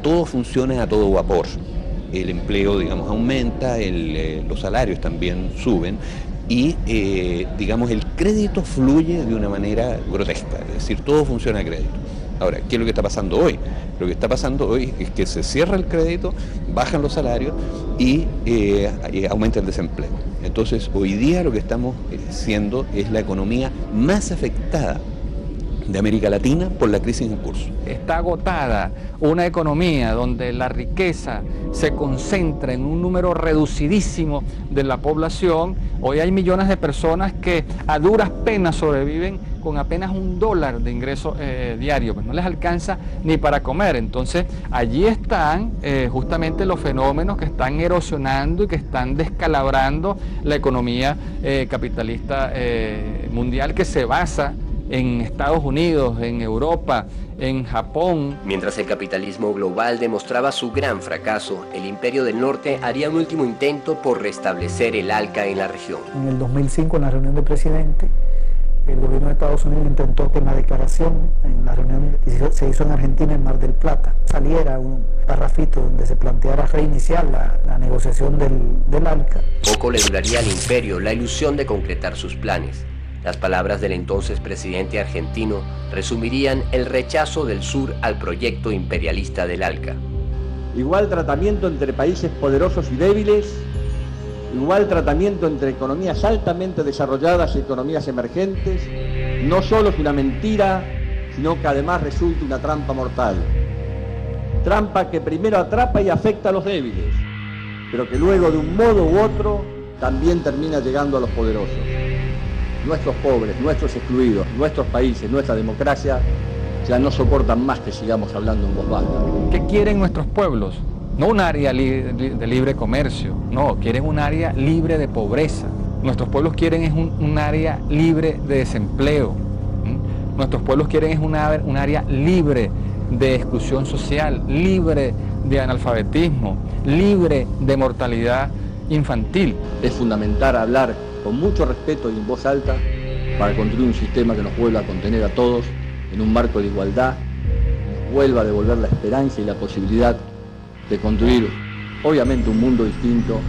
todo funciona a todo vapor. El empleo, digamos, aumenta, los salarios también suben y, digamos, el crédito fluye de una manera grotesca, es decir, todo funciona a crédito. Ahora, ¿qué es lo que está pasando hoy? Lo que está pasando hoy es que se cierra el crédito, bajan los salarios y aumenta el desempleo. Entonces, hoy día lo que estamos siendo es la economía más afectada de América Latina por la crisis en curso. Está agotada una economía donde la riqueza se concentra en un número reducidísimo de la población. Hoy hay millones de personas que a duras penas sobreviven con apenas $1 de ingreso diario, pues no les alcanza ni para comer. Entonces allí están justamente los fenómenos que están erosionando y que están descalabrando la economía capitalista mundial, que se basa en Estados Unidos, en Europa, en Japón. Mientras el capitalismo global demostraba su gran fracaso, el Imperio del Norte haría un último intento por restablecer el ALCA en la región. En el 2005, en la reunión de presidentes, el gobierno de Estados Unidos intentó que en la declaración, en la reunión que se hizo en Argentina, en Mar del Plata, saliera un parrafito donde se planteara reiniciar la negociación del ALCA. Poco le duraría al imperio la ilusión de concretar sus planes. Las palabras del entonces presidente argentino resumirían el rechazo del sur al proyecto imperialista del ALCA. Igual tratamiento entre países poderosos y débiles, igual tratamiento entre economías altamente desarrolladas y economías emergentes, no solo es una mentira, sino que además resulta una trampa mortal. Trampa que primero atrapa y afecta a los débiles, pero que luego de un modo u otro también termina llegando a los poderosos. Nuestros pobres, nuestros excluidos, nuestros países, nuestra democracia ya no soportan más que sigamos hablando en voz baja. ¿Qué quieren nuestros pueblos? No un área de libre comercio, no, quieren un área libre de pobreza. Nuestros pueblos quieren es un área libre de desempleo. Nuestros pueblos quieren es un área libre de exclusión social, libre de analfabetismo, libre de mortalidad infantil. Es fundamental hablar con mucho respeto y en voz alta para construir un sistema que nos vuelva a contener a todos en un marco de igualdad, nos vuelva a devolver la esperanza y la posibilidad de construir, obviamente, un mundo distinto.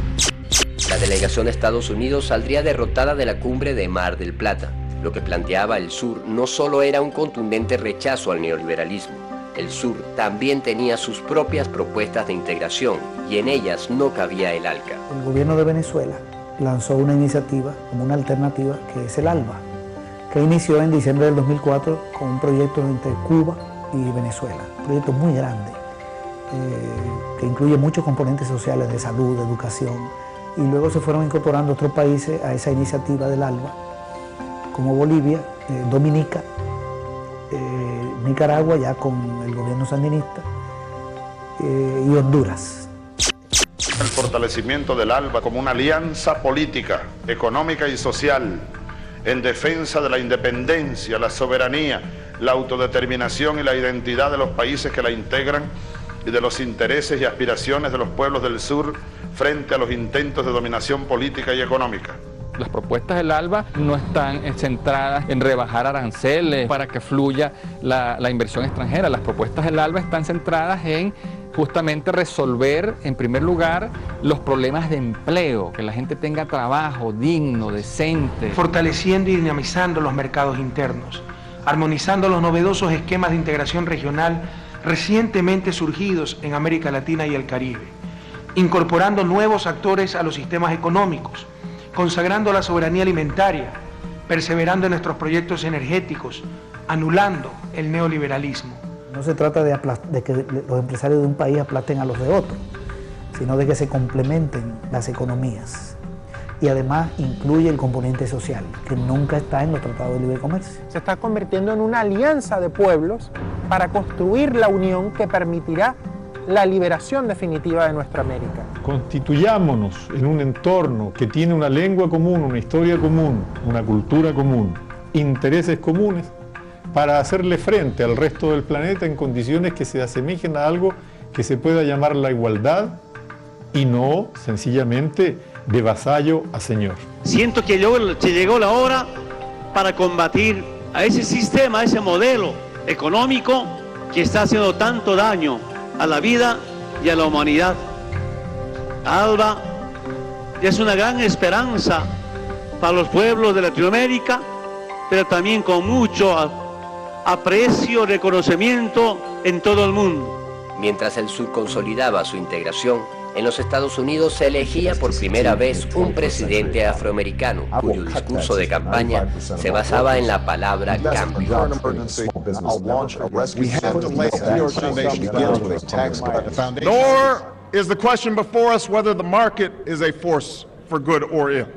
La delegación de Estados Unidos saldría derrotada de la cumbre de Mar del Plata. Lo que planteaba el sur no solo era un contundente rechazo al neoliberalismo, el sur también tenía sus propias propuestas de integración y en ellas no cabía el ALCA. El gobierno de Venezuela lanzó una iniciativa como una alternativa que es el ALBA, que inició en diciembre del 2004 con un proyecto entre Cuba y Venezuela, un proyecto muy grande que incluye muchos componentes sociales de salud, de educación, y luego se fueron incorporando otros países a esa iniciativa del ALBA, como Bolivia, Dominica, Nicaragua ya con el gobierno sandinista y Honduras. El fortalecimiento del ALBA como una alianza política, económica y social en defensa de la independencia, la soberanía, la autodeterminación y la identidad de los países que la integran y de los intereses y aspiraciones de los pueblos del sur frente a los intentos de dominación política y económica. Las propuestas del ALBA no están centradas en rebajar aranceles para que fluya la inversión extranjera. Las propuestas del ALBA están centradas en justamente resolver, en primer lugar, los problemas de empleo, que la gente tenga trabajo digno, decente. Fortaleciendo y dinamizando los mercados internos, armonizando los novedosos esquemas de integración regional recientemente surgidos en América Latina y el Caribe, incorporando nuevos actores a los sistemas económicos, consagrando la soberanía alimentaria, perseverando en nuestros proyectos energéticos, anulando el neoliberalismo. No se trata de que los empresarios de un país aplasten a los de otro, sino de que se complementen las economías. Y además incluye el componente social, que nunca está en los tratados de libre comercio. Se está convirtiendo en una alianza de pueblos para construir la unión que permitirá la liberación definitiva de nuestra América. Constituyámonos en un entorno que tiene una lengua común, una historia común, una cultura común, intereses comunes, para hacerle frente al resto del planeta en condiciones que se asemejen a algo que se pueda llamar la igualdad y no sencillamente de vasallo a señor. Siento que llegó la hora para combatir a ese sistema, a ese modelo económico que está haciendo tanto daño a la vida y a la humanidad. ALBA es una gran esperanza para los pueblos de Latinoamérica, pero también con mucho aprecio, reconocimiento en todo el mundo. Mientras el sur consolidaba su integración, en los Estados Unidos se elegía por primera vez un presidente afroamericano, cuyo discurso de campaña se basaba en la palabra cambio. Nor is the question before us whether the market is a force for good or ill.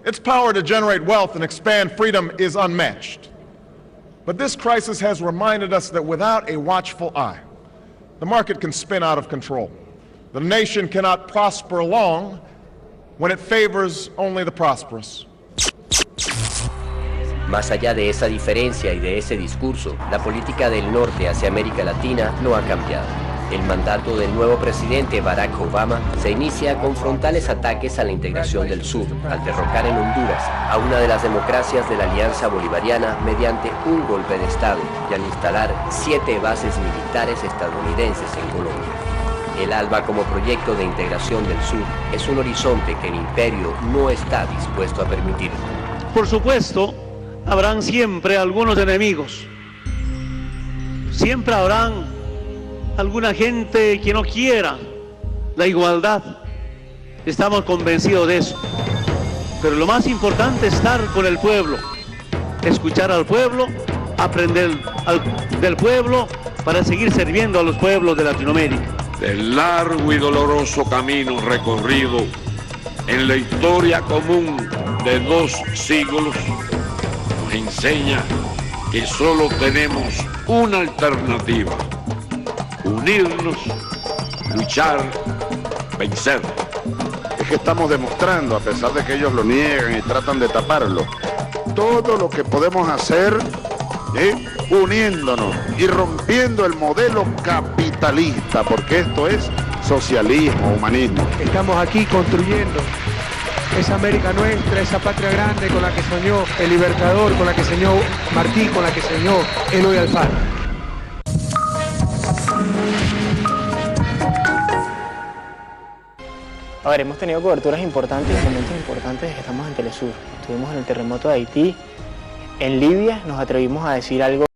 Its power to generate wealth and expand freedom is unmatched. But this crisis has reminded us that without a watchful eye, the market can spin out of control. The nation cannot prosper long when it favors only the prosperous. Más allá de esa diferencia y de ese discurso, la política del norte hacia América Latina no ha cambiado. El mandato del nuevo presidente Barack Obama se inicia con frontales ataques a la integración del sur, al derrocar en Honduras a una de las democracias de la Alianza Bolivariana mediante un golpe de Estado y al instalar 7 bases militares estadounidenses en Colombia. El ALBA como proyecto de integración del sur es un horizonte que el imperio no está dispuesto a permitir. Por supuesto, habrán siempre algunos enemigos. Siempre habrán alguna gente que no quiera la igualdad. Estamos convencidos de eso. Pero lo más importante es estar con el pueblo, escuchar al pueblo, aprender del pueblo para seguir sirviendo a los pueblos de Latinoamérica. El largo y doloroso camino recorrido en la historia común de 2 siglos nos enseña que solo tenemos una alternativa: unirnos, luchar, vencer. Es que estamos demostrando, a pesar de que ellos lo niegan y tratan de taparlo, todo lo que podemos hacer uniéndonos y rompiendo el modelo capitalista, porque esto es socialismo, humanismo. Estamos aquí construyendo esa América nuestra, esa patria grande con la que soñó el Libertador, con la que soñó Martí, con la que soñó Eloy Alfaro. A ver, hemos tenido coberturas importantes y momentos importantes desde que estamos en Telesur. Estuvimos en el terremoto de Haití, en Libia nos atrevimos a decir algo